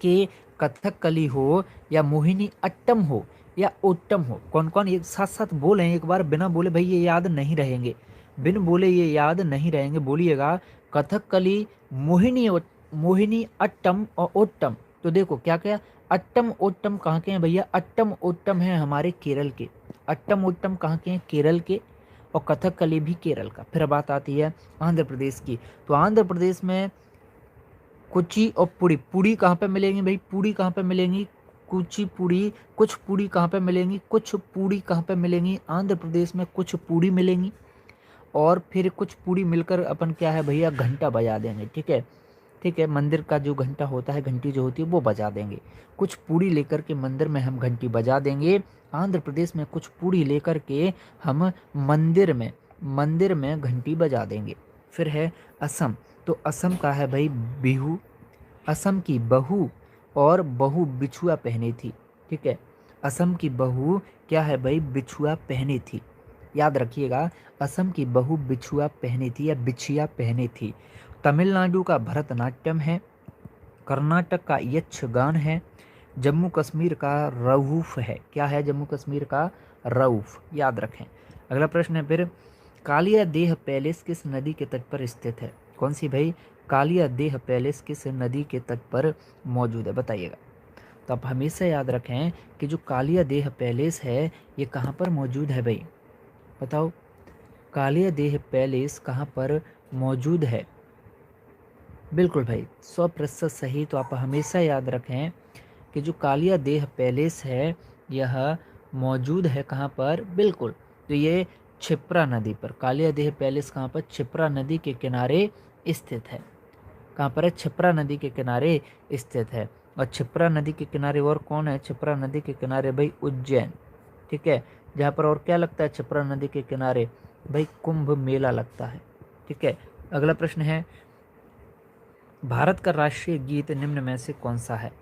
कि कथकली हो या मोहिनी अट्टम हो या ओट्टम हो, कौन कौन एक साथ साथ बोले एक बार, बिना बोले भाई ये याद नहीं रहेंगे, बिन बोले ये याद नहीं रहेंगे। बोलिएगा कथकली, मोहिनी अट्टम और ओट्टम। तो देखो क्या क्या, अट्टम ओट्टम कहाँ के हैं भैया? अट्टम ओट्टम है हमारे केरल के। अट्टम ओट्टम कहाँ के हैं? केरल के। और कथकली भी केरल का। फिर बात आती है आंध्र प्रदेश की। तो आंध्र प्रदेश में कुची और पुड़ी, पुड़ी कहाँ पे मिलेंगी भाई? पुड़ी कहाँ पे मिलेंगी? कुचिपुड़ी, कुछ पुड़ी कहाँ पे मिलेंगी? कुछ पुड़ी कहाँ पे मिलेंगी? आंध्र प्रदेश में कुछ पुड़ी मिलेंगी। और फिर कुछ पुड़ी मिलकर अपन क्या है भैया, घंटा बजा देंगे। ठीक है, ठीक है, मंदिर का जो घंटा होता है, घंटी जो होती है वो बजा देंगे। कुछ पूड़ी लेकर के मंदिर में हम घंटी बजा देंगे। आंध्र प्रदेश में कुछ पूड़ी लेकर के हम मंदिर में घंटी बजा देंगे। फिर है असम। तो असम का है भाई बिहू। असम की बहू और बहू बिछुआ पहनी थी। ठीक है, असम की बहू क्या है भाई? बिछुआ पहनी थी। याद रखिएगा, असम की बहू बिछुआ पहनी थी या बिछिया पहनी थी। तमिलनाडु का भरतनाट्यम है। कर्नाटक का यक्षगान है। जम्मू कश्मीर का रऊफ है। क्या है जम्मू कश्मीर का? रऊफ। याद रखें। अगला प्रश्न है फिर, कालिया देह पैलेस किस नदी के तट पर स्थित है? कौन सी भाई? कालिया देह पैलेस किस नदी के तट पर मौजूद है? बताइएगा। तो आप हमेशा याद रखें कि जो कालिया देह पैलेस है ये कहाँ पर मौजूद है भाई? बताओ, कालिया देह पैलेस कहाँ पर मौजूद है? बिल्कुल भाई, 100% सही। तो आप हमेशा याद रखें कि जो कालिया देह पैलेस है यह मौजूद है कहाँ पर? बिल्कुल, तो ये क्षिप्रा नदी पर। कालिया देह पैलेस कहाँ पर? क्षिप्रा नदी के किनारे स्थित है। कहाँ पर है? क्षिप्रा नदी के किनारे स्थित है। और क्षिप्रा नदी के किनारे और कौन है? क्षिप्रा नदी के किनारे भाई उज्जैन। ठीक है, जहाँ पर और क्या लगता है क्षिप्रा नदी के किनारे? भाई कुंभ मेला लगता है। ठीक है, अगला प्रश्न है, भारत का राष्ट्रीय गीत निम्न में से कौन सा है?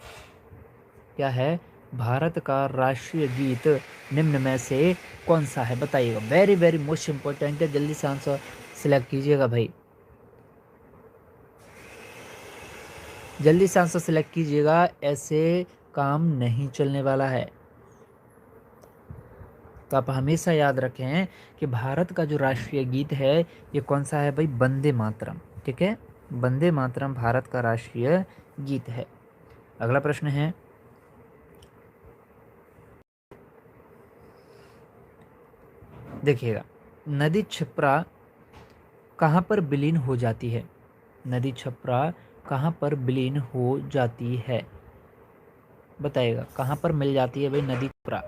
क्या है? भारत का राष्ट्रीय गीत निम्न में से कौन सा है, बताइएगा। वेरी वेरी मोस्ट इंपॉर्टेंट है, जल्दी से आंसर सिलेक्ट कीजिएगा भाई, जल्दी से आंसर सिलेक्ट कीजिएगा, ऐसे काम नहीं चलने वाला है। तो आप हमेशा याद रखें कि भारत का जो राष्ट्रीय गीत है ये कौन सा है भाई, वंदे मातरम। ठीक है, वंदे मातरम भारत का राष्ट्रीय गीत है। अगला प्रश्न है, देखिएगा, नदी क्षिप्रा कहाँ पर विलीन हो जाती है, नदी क्षिप्रा कहाँ पर विलीन हो जाती है, बताइएगा। कहाँ पर मिल जाती है भाई नदी क्षिप्रा।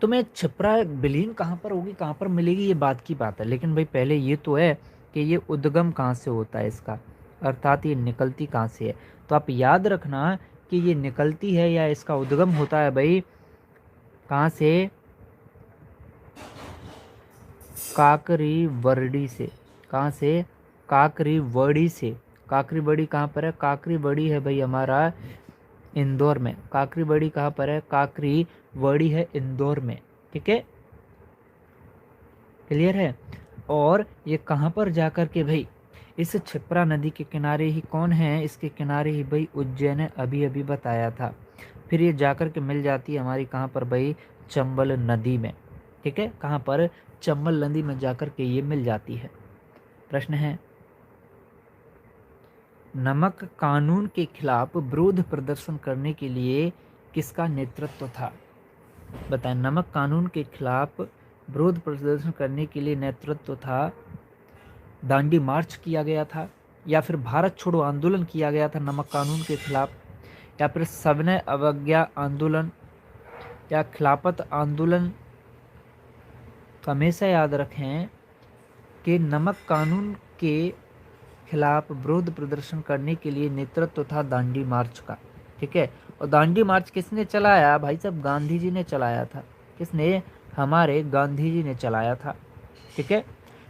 तो मैं क्षिप्रा विलीन कहाँ पर होगी, कहाँ पर मिलेगी, ये बात की बात है, लेकिन भाई पहले ये तो है कि ये उद्गम कहाँ से होता है इसका, अर्थात ये निकलती कहाँ से है। तो आप याद रखना कि ये निकलती है या इसका उद्गम होता है भाई कहाँ से, काकरी वर्डी से। कहाँ से, काकरी वर्डी से। काकरी बड़ी कहाँ पर है, काकरी बड़ी है भाई हमारा इंदौर में। काकरी बड़ी कहाँ पर है, काकरी वर्डी है इंदौर में। ठीक है, क्लियर है। और ये कहाँ पर जाकर के भाई, इस क्षिप्रा नदी के किनारे ही कौन है, इसके किनारे ही भाई उज्जैन है, अभी अभी बताया था। फिर ये जाकर के मिल जाती है हमारी कहाँ पर भाई, चंबल नदी में। ठीक है, कहाँ पर, चंबल नदी में जाकर के ये मिल जाती है। प्रश्न है, नमक कानून के खिलाफ विरोध प्रदर्शन करने के लिए किसका नेतृत्व था, बताएं। नमक कानून के खिलाफ विरोध प्रदर्शन करने के लिए नेतृत्व था, दांडी मार्च किया गया था, या फिर भारत छोड़ो आंदोलन किया गया था नमक कानून के खिलाफ, या फिर सविनय अवज्ञा आंदोलन, या खिलाफत आंदोलन। तो हमेशा याद रखें कि नमक कानून के खिलाफ विरोध प्रदर्शन करने के लिए नेतृत्व था दांडी मार्च का। ठीक है, और दांडी मार्च किसने चलाया भाई साहब, गांधी जी ने चलाया था। किसने, हमारे गांधी जी ने चलाया था। ठीक है,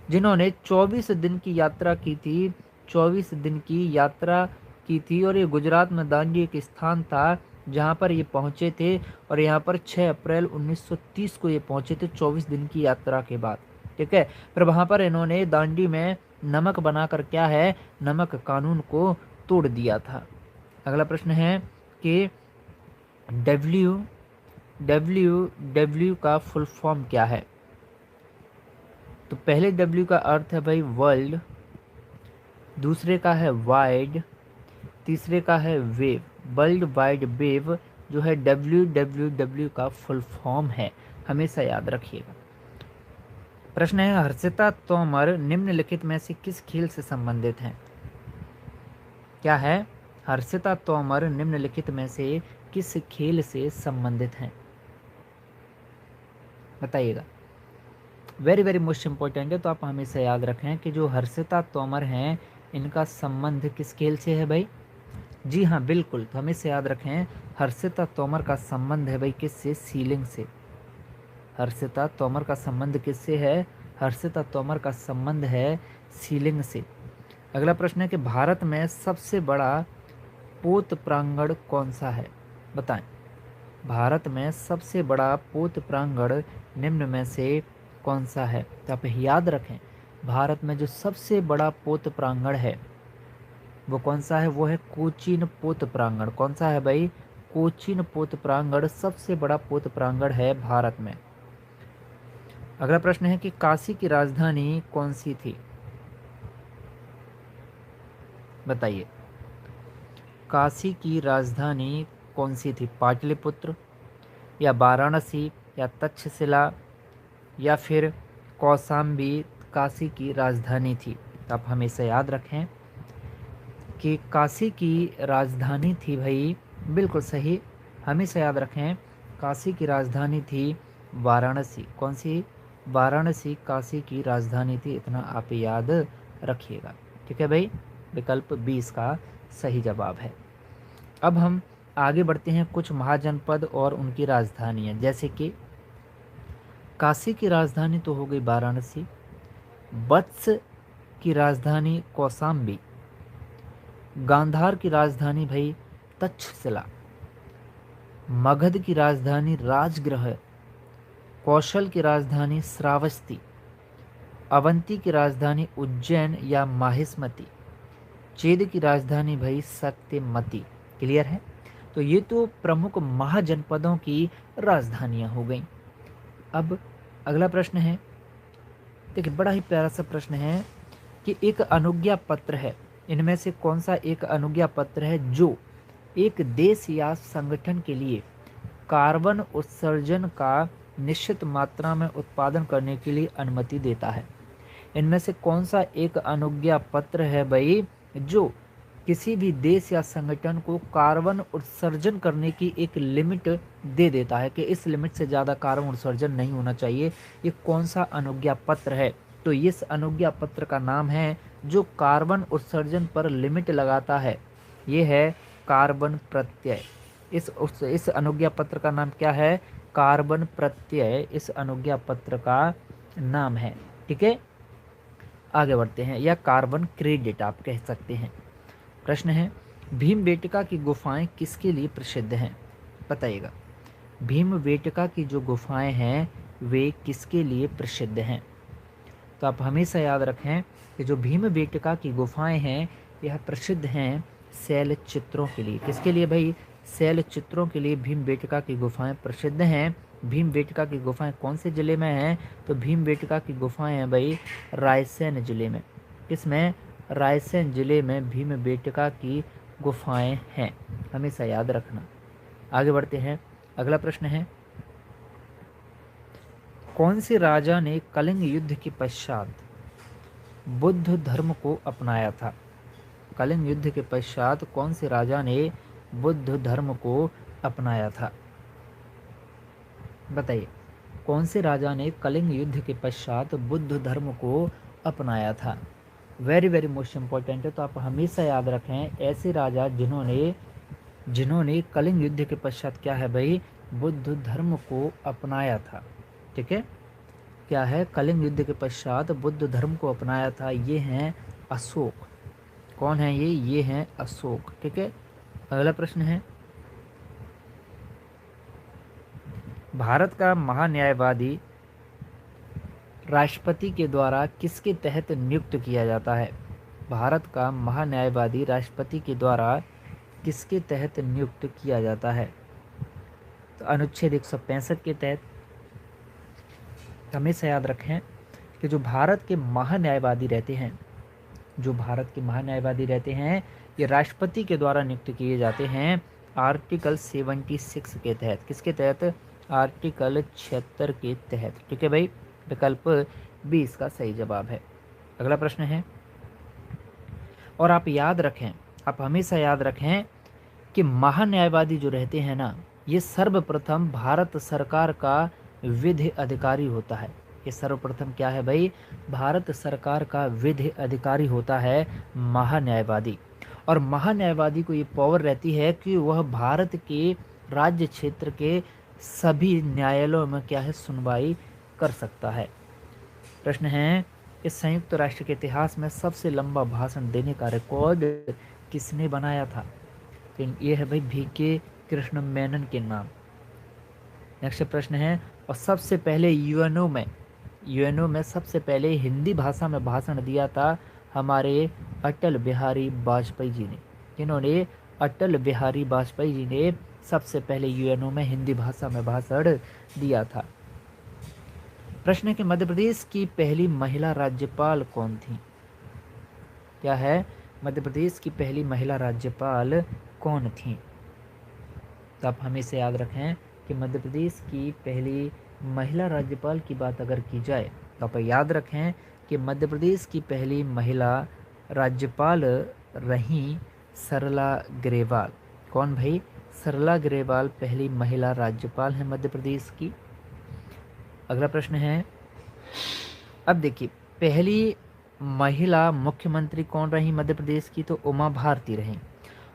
जिन्होंने 24 दिन की यात्रा की थी, 24 दिन की यात्रा की थी, और ये गुजरात में दांडी एक स्थान था जहाँ पर ये पहुँचे थे, और यहाँ पर 6 अप्रैल 1930 को ये पहुँचे थे 24 दिन की यात्रा के बाद। ठीक है, फिर वहाँ पर इन्होंने दांडी में नमक बनाकर क्या है, नमक कानून को तोड़ दिया था। अगला प्रश्न है कि डब्ल्यू डब्ल्यू डब्ल्यू का फुल फॉर्म क्या है। तो पहले डब्ल्यू का अर्थ है भाई वर्ल्ड, दूसरे का है वाइड, तीसरे का है वेव। वर्ल्ड वाइड वेव जो है डब्ल्यू डब्ल्यू डब्ल्यू का फुल फॉर्म है, हमेशा याद रखिएगा। प्रश्न है, हर्षिता तोमर निम्नलिखित में से किस खेल से संबंधित हैं, क्या है, हर्षिता तोमर निम्नलिखित में से किस खेल से संबंधित हैं, बताइएगा। वेरी वेरी मोस्ट इम्पोर्टेंट है, तो आप हमेशा याद रखें कि जो हर्षिता तोमर हैं इनका संबंध किस खेल से है भाई, जी हाँ बिल्कुल। तो हमेशा याद रखें हर्षिता तोमर का संबंध है भाई किससे, सीलिंग से। हर्षिता तोमर का संबंध किससे है, हर्षिता तोमर का संबंध है सीलिंग से। अगला प्रश्न है कि भारत में सबसे बड़ा पोत प्रांगण कौन सा है, बताएं। भारत में सबसे बड़ा पोत प्रांगण निम्न में से कौन सा है। तो आप याद रखें भारत में जो सबसे बड़ा पोत प्रांगण है वो कौन सा है, वो है कोचीन पोत प्रांगण। कौन सा है भाई, कोचीन पोत प्रांगण सबसे बड़ा पोत प्रांगण है भारत में। अगला प्रश्न है कि काशी की राजधानी कौन सी थी, बताइए। काशी की राजधानी कौन सी थी, पाटलिपुत्र, या वाराणसी, या तक्षशिला, या फिर कौशाम्बी काशी की राजधानी थी। तो आप हमेशा याद रखें कि काशी की राजधानी थी भाई, बिल्कुल सही, हमेशा याद रखें काशी की राजधानी थी वाराणसी। कौन सी, वाराणसी काशी की राजधानी थी, इतना आप याद रखिएगा। ठीक है भाई, विकल्प 20 का सही जवाब है। अब हम आगे बढ़ते हैं कुछ महाजनपद और उनकी राजधानियाँ, जैसे कि काशी की राजधानी तो हो गई वाराणसी, वत्स की राजधानी कौशाम्बी, गांधार की राजधानी भाई तक्षशिला, मगध की राजधानी राजगृह, कौशल की राजधानी श्रावस्ती, अवंती की राजधानी उज्जैन या माहिष्मती, चेद की राजधानी भाई सत्यमती। क्लियर है? तो ये तो प्रमुख महाजनपदों की राजधानियां हो गई। अब अगला प्रश्न है, देखिए बड़ा ही प्यारा सा प्रश्न है कि एक अनुज्ञा पत्र है, इनमें से कौन सा एक अनुज्ञा पत्र है जो एक देश या संगठन के लिए कार्बन उत्सर्जन का निश्चित मात्रा में उत्पादन करने के लिए अनुमति देता है? इनमें से कौन सा एक अनुज्ञा पत्र है भाई जो किसी भी देश या संगठन को कार्बन उत्सर्जन करने की एक लिमिट दे देता है कि इस लिमिट से ज़्यादा कार्बन उत्सर्जन नहीं होना चाहिए? ये कौन सा अनुज्ञा पत्र है? तो इस अनुज्ञा पत्र का नाम है जो कार्बन उत्सर्जन पर लिमिट लगाता है, ये है कार्बन प्रत्यय। इस अनुज्ञा पत्र का नाम क्या है? कार्बन प्रत्यय इस अनुज्ञा पत्र का नाम है। ठीक है, आगे बढ़ते हैं, या कार्बन क्रेडिट आप कह सकते हैं। प्रश्न है, भीमबेटका की गुफाएं किसके लिए प्रसिद्ध हैं? बताइएगा, भीमबेटका की जो गुफाएं हैं वे किसके लिए प्रसिद्ध हैं? तो आप हमेशा याद रखें कि जो भीमबेटका की गुफाएं हैं यह प्रसिद्ध हैं शैल चित्रों के लिए। किसके लिए भाई? शैल चित्रों के लिए भीमबेटका की गुफाएं प्रसिद्ध हैं। भीमबेटका की गुफाएं कौन से जिले में हैं? तो भीमबेटका की गुफाएं हैं भाई रायसेन जिले में। किसमें? रायसेन जिले में भीमबेटका की गुफाएं हैं, हमेशा याद रखना। आगे बढ़ते हैं, अगला प्रश्न है, कौन से राजा ने कलिंग युद्ध के पश्चात बुद्ध धर्म को अपनाया था? कलिंग युद्ध के पश्चात कौन से राजा ने बुद्ध धर्म को अपनाया था? बताइए, कौन से राजा ने कलिंग युद्ध के पश्चात बुद्ध धर्म को अपनाया था? वेरी वेरी मोस्ट इम्पोर्टेंट है, तो आप हमेशा याद रखें ऐसे राजा जिन्होंने कलिंग युद्ध के पश्चात क्या है भाई? बुद्ध धर्म को अपनाया था। ठीक है, क्या है? कलिंग युद्ध के पश्चात बुद्ध धर्म को अपनाया था, ये हैं अशोक। कौन है ये? ये हैं अशोक। ठीक है, अगला प्रश्न है, भारत का महान्यायवादी राष्ट्रपति के द्वारा किसके तहत नियुक्त किया जाता है? भारत का महान्यायवादी राष्ट्रपति के द्वारा किसके तहत नियुक्त किया जाता है? तो अनुच्छेद 165 के तहत। हमेशा याद रखें कि जो भारत के महान्यायवादी रहते हैं, ये राष्ट्रपति के द्वारा नियुक्त किए जाते हैं आर्टिकल 76 के तहत। किसके तहत? आर्टिकल 76 के तहत। ठीक है भाई, विकल्प बी इसका सही जवाब है। अगला प्रश्न है, और आप हमेशा याद रखें कि महान्यायवादी जो रहते हैं ना, ये सर्वप्रथम भारत सरकार का विधि अधिकारी होता है। ये सर्वप्रथम क्या है भाई? भारत सरकार का विधि अधिकारी होता है महान्यायवादी। और महान्यायवादी को ये पावर रहती है कि वह भारत के राज्य क्षेत्र के सभी न्यायालयों में क्या है? सुनवाई कर सकता है। प्रश्न है, इस संयुक्त राष्ट्र के इतिहास में सबसे लंबा भाषण देने का रिकॉर्ड किसने बनाया था? ये है भाई VK कृष्ण मेनन के नाम। नेक्स्ट प्रश्न है, और सबसे पहले यूएनओ में सबसे पहले हिंदी भाषा में भाषण दिया था हमारे अटल बिहारी वाजपेयी जी ने। इन्होंने अटल बिहारी वाजपेयी जी ने सबसे पहले यूएनओ में हिंदी भाषा में भाषण दिया था। प्रश्न है कि मध्य प्रदेश की पहली महिला राज्यपाल कौन थी? क्या है? मध्य प्रदेश की पहली महिला राज्यपाल कौन थी? तो आप हमेशा याद रखें कि मध्य प्रदेश की पहली महिला राज्यपाल की बात अगर की जाए तो आप याद रखें कि मध्य प्रदेश की पहली महिला राज्यपाल रही सरला ग्रेवाल। कौन भाई? सरला ग्रेवाल पहली महिला राज्यपाल है मध्य प्रदेश की। अगला प्रश्न है, अब देखिए, पहली महिला मुख्यमंत्री कौन रही मध्य प्रदेश की? तो उमा भारती रही।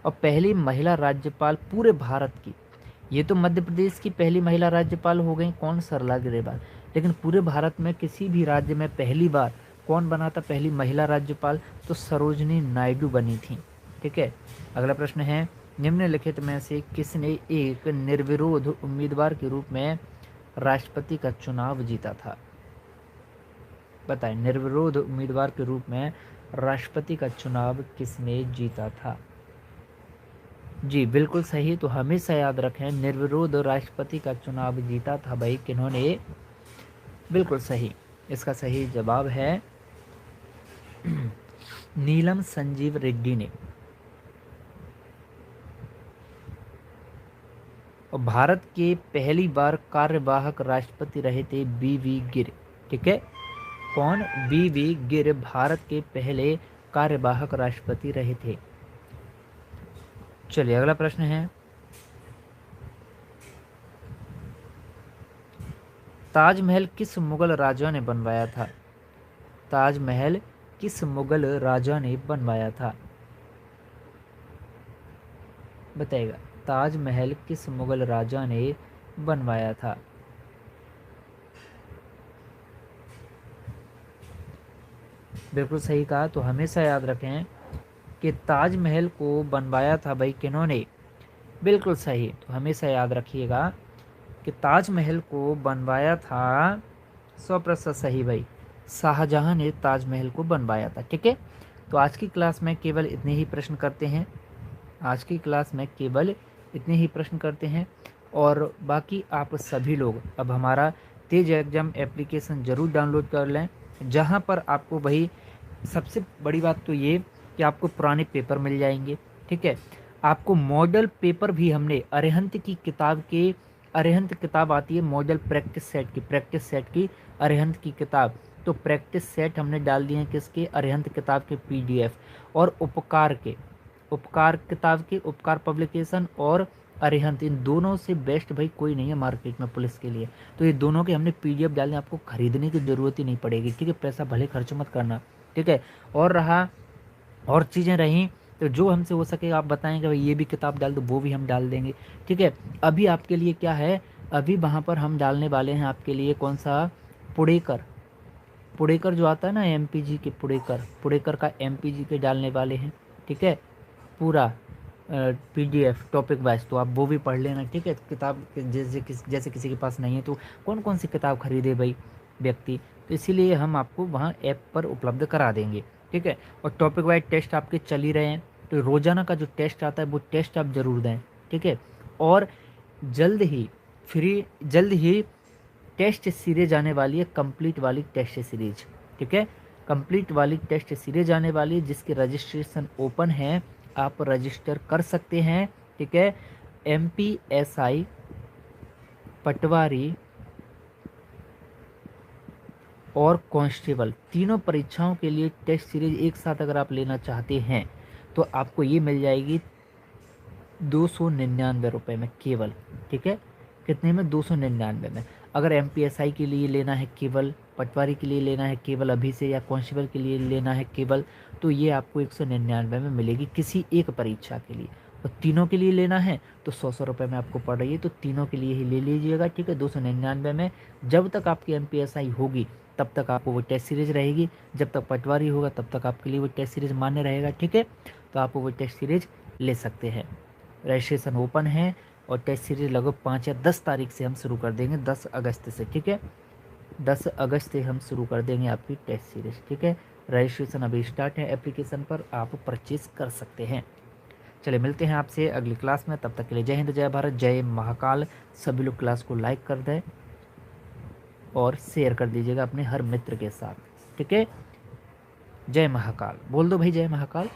और पहली महिला राज्यपाल पूरे भारत की, ये तो मध्य प्रदेश की पहली महिला राज्यपाल हो गई, कौन? सरला ग्रेवाल। लेकिन पूरे भारत में किसी भी राज्य में पहली बार कौन बना था पहली महिला राज्यपाल? तो सरोजनी नायडू बनी थी। ठीक है, अगला प्रश्न है, निम्नलिखित में से किसने एक निर्विरोध उम्मीदवार के रूप में राष्ट्रपति का चुनाव जीता था? बताएं, निर्विरोध उम्मीदवार के रूप में राष्ट्रपति का चुनाव किसने जीता था? जी बिल्कुल सही। तो हमेशा याद रखें, निर्विरोध राष्ट्रपति का चुनाव जीता था भाई किन्होंने? बिल्कुल सही। इसका सही जवाब है नीलम संजीव रेड्डी ने। और भारत के पहली बार कार्यवाहक राष्ट्रपति रहे थे बीवी गिर। ठीक है, कौन? बीवी गिर भारत के पहले कार्यवाहक राष्ट्रपति रहे थे। चलिए अगला प्रश्न है, ताजमहल किस मुगल राजा ने बनवाया था? ताजमहल किस मुगल राजा ने बनवाया था? बताइएगा, ताजमहल किस मुगल राजा ने बनवाया था? बिल्कुल सही कहा। तो हमेशा याद रखें कि ताजमहल को बनवाया था भाई किन्होंने? बिल्कुल सही। तो हमेशा याद रखिएगा कि ताजमहल को बनवाया था, 100% सही भाई, शाहजहां ने ताजमहल को बनवाया था। ठीक है, तो आज की क्लास में केवल इतने ही प्रश्न करते हैं। आज की क्लास में केवल इतने ही प्रश्न करते हैं और बाकी आप सभी लोग अब हमारा तेज एग्जाम एप्लीकेशन ज़रूर डाउनलोड कर लें, जहां पर आपको भाई सबसे बड़ी बात तो ये कि आपको पुराने पेपर मिल जाएंगे। ठीक है, आपको मॉडल पेपर भी हमने अरिहंत की किताब के, अरिहंत किताब आती है मॉडल प्रैक्टिस सेट की अरिहंत की किताब, तो प्रैक्टिस सेट हमने डाल दिए हैं किसके? अरिहंत किताब के पीडीएफ, और उपकार किताब के, उपकार पब्लिकेशन और अरिहंत, इन दोनों से बेस्ट भाई कोई नहीं है मार्केट में पुलिस के लिए। तो ये दोनों के हमने पीडीएफ डालने, आपको खरीदने की ज़रूरत ही नहीं पड़ेगी। ठीक है, पैसा भले खर्च मत करना। ठीक है, और रहा और चीज़ें रहीं तो जो हमसे हो सके आप बताएंगे भाई ये भी किताब डाल दो, वो भी हम डाल देंगे। ठीक है, अभी आपके लिए क्या है, अभी वहाँ पर हम डालने वाले हैं आपके लिए कौन सा? पुड़ेकर जो आता है ना, एमपीजी के पुड़ेकर का एमपीजी के डालने वाले हैं। ठीक है, पूरा पीडीएफ टॉपिक वाइज, तो आप वो भी पढ़ लेना। ठीक है, किताब जैसे किसी के पास नहीं है तो कौन कौन सी किताब खरीदे भाई व्यक्ति, तो इसीलिए हम आपको वहाँ ऐप पर उपलब्ध करा देंगे। ठीक है, और टॉपिक वाइज टेस्ट आपके चल ही रहे हैं, तो रोज़ाना का जो टेस्ट आता है वो टेस्ट आप ज़रूर दें। ठीक है, और जल्द ही टेस्ट सीरीज आने वाली है, कंप्लीट वाली टेस्ट सीरीज। ठीक है, कंप्लीट वाली टेस्ट सीरीज आने वाली है जिसकी रजिस्ट्रेशन ओपन है, आप रजिस्टर कर सकते हैं। ठीक है, एमपीएसआई, पटवारी और कांस्टेबल तीनों परीक्षाओं के लिए टेस्ट सीरीज एक साथ अगर आप लेना चाहते हैं तो आपको ये मिल जाएगी 299 रुपये में केवल। ठीक है, कितने में? 299 में। अगर एमपीएसआई के लिए लेना है केवल, पटवारी के लिए लेना है केवल अभी से, या कांस्टेबल के लिए लेना है केवल, तो ये आपको 199 में मिलेगी किसी एक परीक्षा के लिए। और तीनों के लिए लेना है तो 100 रुपये में आपको पड़ रही है, तो तीनों के लिए ही ले लीजिएगा। ठीक है, 299 में। जब तक आपकी एमपीएसआई होगी तब तक आपको वो टेस्ट सीरीज रहेगी, जब तक पटवारी होगा तब तक आपके लिए वो टेस्ट सीरीज मान्य रहेगा। ठीक है, तो आप वो टेस्ट सीरीज ले सकते हैं। रजिस्ट्रेशन ओपन है और टेस्ट सीरीज लगभग 5 या 10 तारीख से हम शुरू कर देंगे, 10 अगस्त से। ठीक है, 10 अगस्त से हम शुरू कर देंगे आपकी टेस्ट सीरीज। ठीक है, रजिस्ट्रेशन अभी स्टार्ट है, एप्लीकेशन पर आप परचेज कर सकते हैं। चलिए मिलते हैं आपसे अगली क्लास में, तब तक के लिए जय हिंद, जय भारत, जय महाकाल। सभी लोग क्लास को लाइक कर दें और शेयर कर दीजिएगा अपने हर मित्र के साथ। ठीक है, जय महाकाल बोल दो भाई, जय महाकाल।